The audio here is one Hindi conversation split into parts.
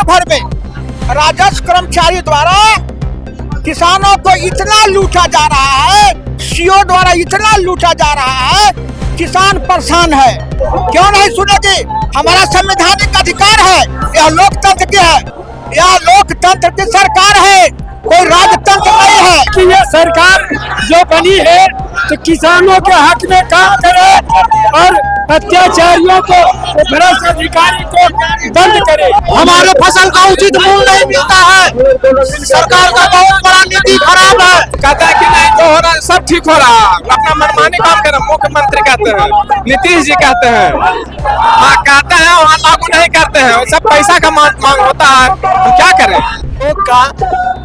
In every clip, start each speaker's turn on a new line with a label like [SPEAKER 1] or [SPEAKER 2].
[SPEAKER 1] भर में राजस्व कर्मचारी द्वारा किसानों को इतना लूटा जा रहा है, सीओ द्वारा इतना लूटा जा रहा है, किसान परेशान है। क्यों नहीं सुनेगी? हमारा संवैधानिक अधिकार है, यह लोकतंत्र की है, यह लोकतंत्र की सरकार है, कोई राजतंत्र नहीं है।
[SPEAKER 2] कि यह सरकार जो बनी है तो किसानों के हक में काम करे और अत्याचारियों को, भ्रष्ट अधिकारी को बंद करे।
[SPEAKER 1] हमारे फसल का उचित मूल्य नहीं मिलता है, सरकार का बहुत बड़ा नीति खराब है।
[SPEAKER 3] कहता है कि नहीं जो हो रहा है सब ठीक हो रहा है, अपना मनमानी काम कर रहे। मुख्यमंत्री कहते हैं, नीतीश जी कहते हैं, हाँ कहते हैं, वहाँ लागू नहीं करते हैं। सब पैसा का मांग होता है, तो क्या करें?
[SPEAKER 4] का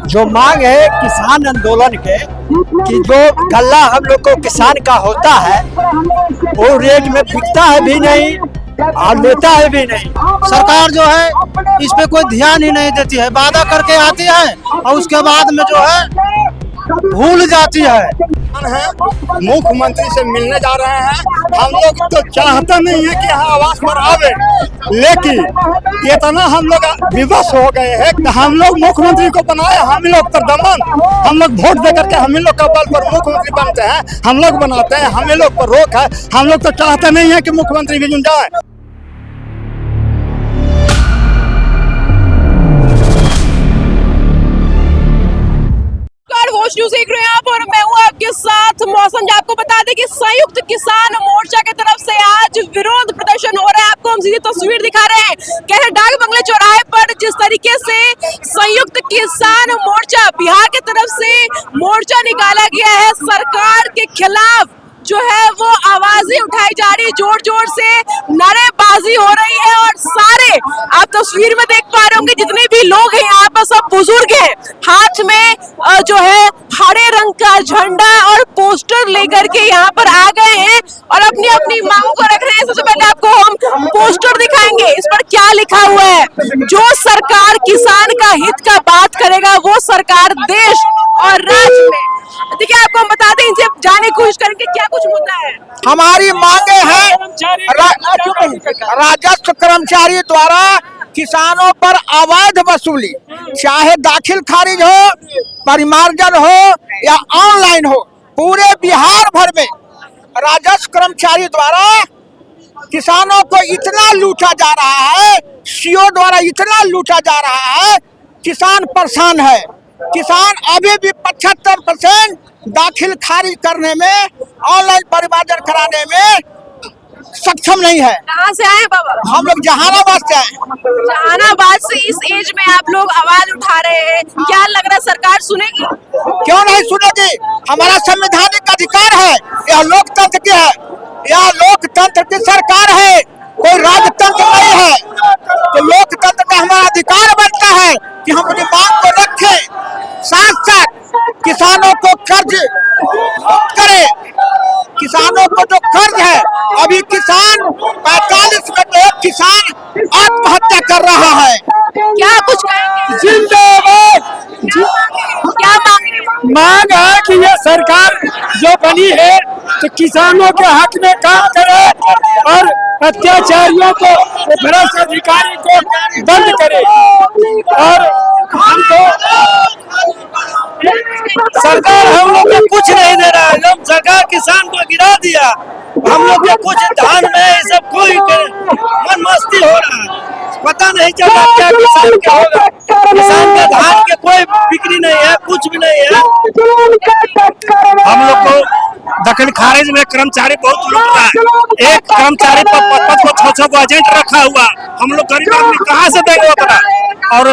[SPEAKER 4] जो मांग है किसान आंदोलन के कि जो गल्ला हम लोग को किसान का होता है वो रेट में बिकता है भी नहीं और लेता है भी नहीं।
[SPEAKER 5] सरकार जो है इस पे कोई ध्यान ही नहीं देती है, वादा करके आती है और उसके बाद में जो है भूल जाती है।
[SPEAKER 6] मुख्यमंत्री से मिलने जा रहे हैं। हम लोग तो चाहते नहीं है कि यहाँ आवास पर आवे, लेकिन इतना हम लोग विवश हो गए हैं कि हम लोग मुख्यमंत्री को बनाए, हम लोग पर दमन, हम लोग वोट दे करके हम लोग का बल पर मुख्यमंत्री बनते हैं, हम लोग बनाते हैं, हम लोग पर रोक है। हम लोग तो चाहते नहीं है कि मुख्यमंत्री भी जुड़ जाए।
[SPEAKER 7] वॉच न्यूज़ देख रहे हैं आप और मैं हूँ आपके साथ मौसम। आपको बता दें कि संयुक्त किसान मोर्चा की तरफ से आज विरोध प्रदर्शन हो रहा है। आपको हम सीधी तस्वीर दिखा रहे हैं। कैसे डाक बंगले चौराहे पर जिस तरीके से संयुक्त किसान मोर्चा बिहार की तरफ से मोर्चा निकाला गया है, सरकार के खिलाफ जो है वो आवाजें उठाई जा रही, जोर जोर से नारेबाजी हो रही है। और सारे आप तस्वीर में देख पा रहे होंगे जितने भी लोग हैं यहाँ पर सब बुजुर्ग हैं, हाथ में जो है हरे रंग का झंडा और पोस्टर लेकर के यहाँ पर आ गए हैं और अपनी अपनी मांगों को रख रहे हैं। सबसे पहले आपको हम पोस्टर दिखाएंगे, इस पर क्या लिखा हुआ है। जो सरकार किसान का हित का बात करेगा वो सरकार देश और राज्य में। देखिए आपको हम बता दें, इनसे जानने की कोशिश करेंगे क्या कुछ मुद्दा है।
[SPEAKER 1] हमारी मांगे हैं राजस्व कर्मचारी द्वारा किसानों पर अवैध वसूली, चाहे दाखिल खारिज हो, परिमार्जन हो या ऑनलाइन हो, पूरे बिहार भर में राजस्व कर्मचारी द्वारा किसानों को इतना लूटा जा रहा है, सीओ द्वारा इतना लूटा जा रहा है, किसान परेशान है। किसान अभी भी 75% दाखिल खारिज करने में, ऑनलाइन परिमार्जन कराने में सक्षम नहीं है।
[SPEAKER 7] कहाँ से आए बाबा?
[SPEAKER 1] हम लोग जहानाबाद से आए।
[SPEAKER 7] जहानाबाद से इस एज में आप लोग आवाज उठा रहे हैं, क्या लग रहा है सरकार सुनेगी?
[SPEAKER 1] क्यों नहीं सुनेगी? हमारा संवैधानिक अधिकार है, यह लोकतंत्र की है, यह लोकतंत्र की सरकार है, कोई राजतंत्र नहीं है। तो लोकतंत्र में हमारा अधिकार बनता है कि हम अपनी मांग को रखें, साथ साथ किसानों को कर्ज करें। किसानों को जो कर्ज है, अभी किसान 45 में एक किसान आत्महत्या कर रहा है।
[SPEAKER 7] क्या कुछ कहेंगे?
[SPEAKER 2] जिंदाबाद।
[SPEAKER 7] क्या
[SPEAKER 2] मांग है कि यह सरकार जो बनी है तो किसानों के हक में काम करे और अत्याचारियों को, भ्रष्ट अधिकारी को बंद करे। और हमको
[SPEAKER 4] सरकार हम लोग को कुछ नहीं दे रहा है, जब सरकार किसान को गिरा दिया, हम लोग के कुछ धान में ये सब कोई मन मस्ती हो रहा है, पता नहीं चला क्या किसान क्या होगा। किसान के धान के कोई बिक्री नहीं है, कुछ भी नहीं है। हम लोग को दखल खारिज में कर्मचारी बहुत लूट रहा है। एक कर्मचारी पर 5-6 को एजेंट रखा हुआ, हम लोग गरीब आदमी कहाँ से देंगे उतना। और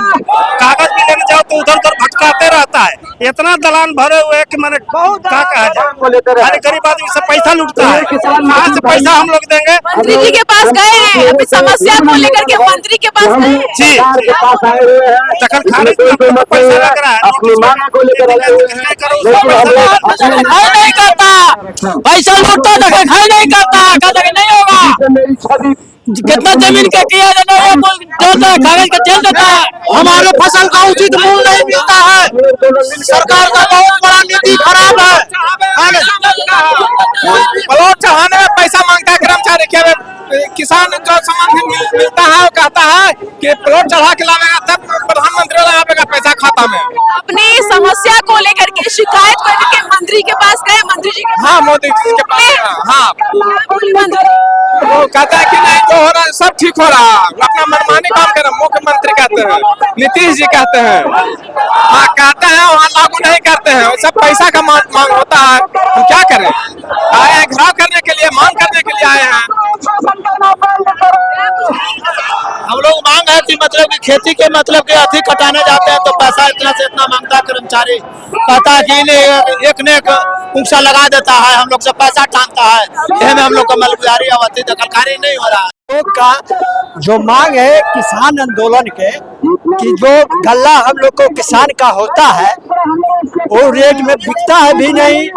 [SPEAKER 4] कागज भी लेने जाओ तो उधर उधर भटकाते रहता है, इतना दलान भरे हुए है कि मैंने क्या कहा जाए। गरीब आदमी से पैसा लूटता है, कहाँ से पैसा हम लोग देंगे?
[SPEAKER 7] मंत्री जी के पास गए हैं, अपनी समस्या को लेकर के मंत्री के पास गए हैं।
[SPEAKER 4] जी
[SPEAKER 6] दखल खारिज में पैसा लग रहा है,
[SPEAKER 1] नहीं करता, पैसा लूटता, दखल खाई नहीं करता, नहीं होगा। कितना जमीन का किया जाता है, कागज का चल जाता है। हमारे फसल का उचित मूल्य नहीं मिलता है, सरकार का बहुत बड़ा नीति खराब है।
[SPEAKER 3] प्लॉट चढ़ाने में पैसा मांगता है कर्मचारी के, किसान जो सामान मिलता है वो कहता है कि प्लॉट चढ़ा के लावेगा तब प्रधानमंत्री लगावेगा पैसा खाता में।
[SPEAKER 7] अपनी समस्या को लेकर के शिकायत करने के मंत्री के पास गए, मंत्री जी के
[SPEAKER 3] हाँ, मोदी जी के पास गया। हाँ,
[SPEAKER 7] क्या बोले मंत्री?
[SPEAKER 3] वो कहता है कि नहीं जो हो रहा है सब ठीक हो रहा है, अपना मनमानी काम कर रहा है। मुख्यमंत्री कहते हैं, नीतीश जी कहते हैं, हाँ कहते हैं वहाँ लागू नहीं करते हैं, सब पैसा का मांग होता है। तो क्या करें, आए हैं घराव करने के लिए, मांग करने के लिए आए हैं।
[SPEAKER 5] हम लोग मांग है कि मतलब कि खेती के मतलब के अथी कटाने जाते हैं तो पैसा इतना से इतना मांगता है कर्मचारी, कहता है कि इन्हें एक ने एक ऊंचा लगा देता है, हम लोग से पैसा टांगता है। यह में हम लोग का मलबुजारी अवधि दखलकारी नहीं हो रहा है।
[SPEAKER 2] लोग का जो मांग है किसान आंदोलन के कि जो गल्ला हम लोग को किसान का होता है वो रेट में बिकता है भी नहीं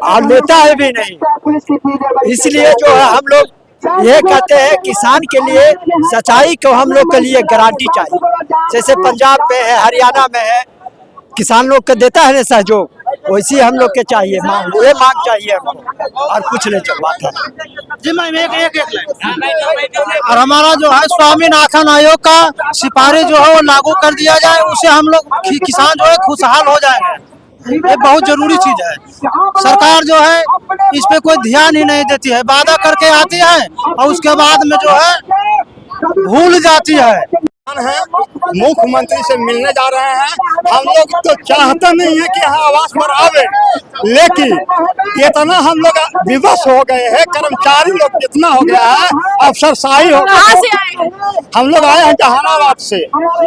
[SPEAKER 2] और लेता है भी नहीं। इसलिए जो है हम लोग ये कहते हैं किसान के लिए सच्चाई को हम लोग के लिए गारंटी चाहिए। जैसे पंजाब में है, हरियाणा में है, किसान लोग को देता है ना सहयोग, वैसी हम लोग के चाहिए मांग, ये मांग चाहिए हमको और कुछ नहीं चलवाता है।
[SPEAKER 5] जी मैम एक और हमारा जो है स्वामीनाथन आयोग का सिफारिश जो है वो लागू कर दिया जाए, उससे हम लोग किसान जो है खुशहाल हो जाएंगे। ये बहुत जरूरी चीज है। सरकार जो है इस पे कोई ध्यान ही नहीं देती है, वादा करके आती है और उसके बाद में जो है भूल जाती है।
[SPEAKER 6] मुख्यमंत्री से मिलने जा रहे हैं। हम लोग तो चाहते नहीं है कि यहाँ आवास पर आवे, लेकिन इतना हम लोग विवश हो गए हैं, कर्मचारी लोग जितना हो गया है, अफसरशाही हो गया है। हम लोग आए हैं जहानाबाद से,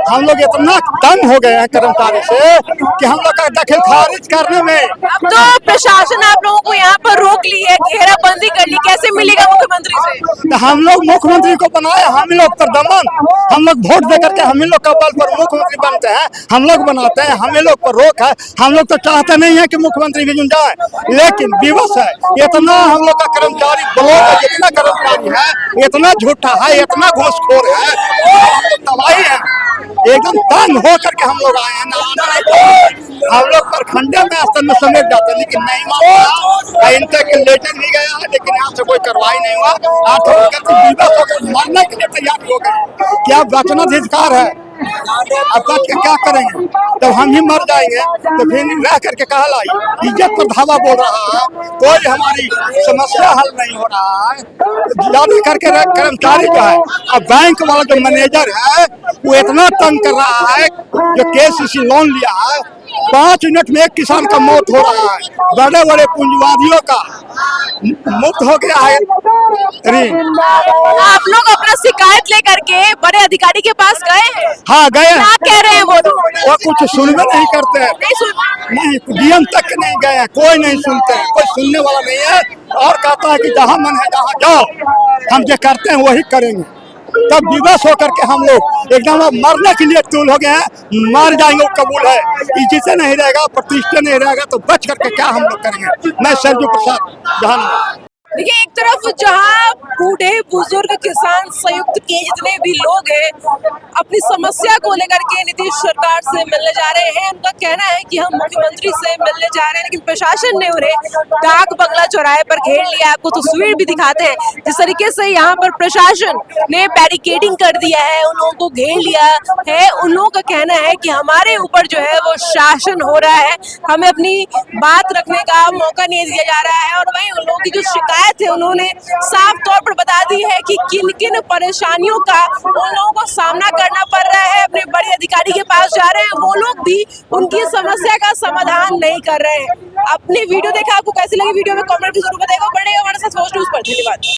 [SPEAKER 6] हम लोग इतना तंग हो गए हैं कर्मचारी से कि हम लोग का दखल खारिज करने में।
[SPEAKER 7] अब तो प्रशासन आप लोगों को यहाँ पर रोक ली है, घेराबंदी कर ली, कैसे मिलेगा मुख्यमंत्री से?
[SPEAKER 6] तो हम लोग मुख्यमंत्री को बनाए, हम लोग पर दमन, हम लोग वोट दे करके हम लोग का बल पर मुख्यमंत्री बनते हैं, हम लोग बनाते हैं, हम लोग पर रोक है। हम लोग तो चाहते नहीं है कि मुख्यमंत्री भी जुड़ जाए, लेकिन विवश है। इतना हम लोग का कर्मचारी ब्लॉक है, जितना कर्मचारी है इतना झूठा है, इतना घूसखोर है, तबाही है। एकदम तंग हो करके हम लोग आए हैं। हम लोग प्रखंडे में स्तर में समेट जाते हैं, लेकिन नहीं मानता। इन तक लेटर भी गया है, लेकिन यहाँ से कोई कार्रवाई नहीं हुआ। आप विवश होकर मरने के लिए तैयार हो गए। क्या वचनाधिकार है, अब बच के क्या करेंगे? जब हम ही मर जाएंगे तो फिर रह करके कहा लाई इज्जत पर धावा बोल रहा है, कोई हमारी समस्या हल नहीं हो रहा है। ज्यादा करके कर्मचारी जो है, अब बैंक वाला जो मैनेजर है वो इतना तंग कर रहा है, जो KCC लोन लिया है, 5 मिनट में एक किसान का मौत हो रहा है। बड़े बड़े पूंजीवादियों का मुक्त हो गया है ऋण।
[SPEAKER 7] आप लोग अपना शिकायत लेकर के बड़े अधिकारी के पास गए हैं?
[SPEAKER 6] हाँ गए।
[SPEAKER 7] क्या कह रहे हैं वो लोग?
[SPEAKER 6] वो कुछ सुनवे नहीं करते हैं,
[SPEAKER 7] नहीं सुन
[SPEAKER 6] नहीं DM तक नहीं गए हैं, कोई नहीं सुनते हैं, कोई सुनने वाला नहीं है। और कहता है कि जहाँ मन है जहाँ जाओ, हम जो करते हैं वही करेंगे। तब विवश होकर के हम लोग एकदम मरने के लिए तूल हो गए हैं, मर जाएंगे वो कबूल है। इज्जत नहीं रहेगा, प्रतिष्ठा नहीं रहेगा तो बच करके क्या हम लोग करेंगे। मैं सरजू प्रसाद जहां।
[SPEAKER 7] देखिए, एक तरफ जहां बूढ़े बुजुर्ग किसान संयुक्त के जितने भी लोग हैं अपनी समस्या को लेकर के नीतीश सरकार से मिलने जा रहे हैं। उनका कहना है कि हम मुख्यमंत्री से मिलने जा रहे हैं, लेकिन प्रशासन ने उन्हें डाक बंगला चौराहे पर घेर लिया। आपको तस्वीर भी दिखाते हैं जिस तरीके से यहाँ पर प्रशासन ने बैरिकेडिंग कर दिया है, उन लोगों को घेर लिया है। उन लोगों का कहना है कि हमारे ऊपर जो है वो शासन हो रहा है, हमें अपनी बात रखने का मौका नहीं दिया जा रहा है। और वहीं उन लोगों की जो शिकायत है उन्होंने साफ तौर पर बता दी है कि किन किन परेशानियों का उन लोगों को सामना करना पड़ रहा है। अपने बड़े अधिकारी के पास जा रहे हैं, वो लोग भी उनकी समस्या का समाधान नहीं कर रहे हैं। अपनी वीडियो देखा, आपको कैसी लगी वीडियो में कमेंट भी जरूर बताइएगा। बने हमारे साथ होस्ट न्यूज़ पर। धन्यवाद।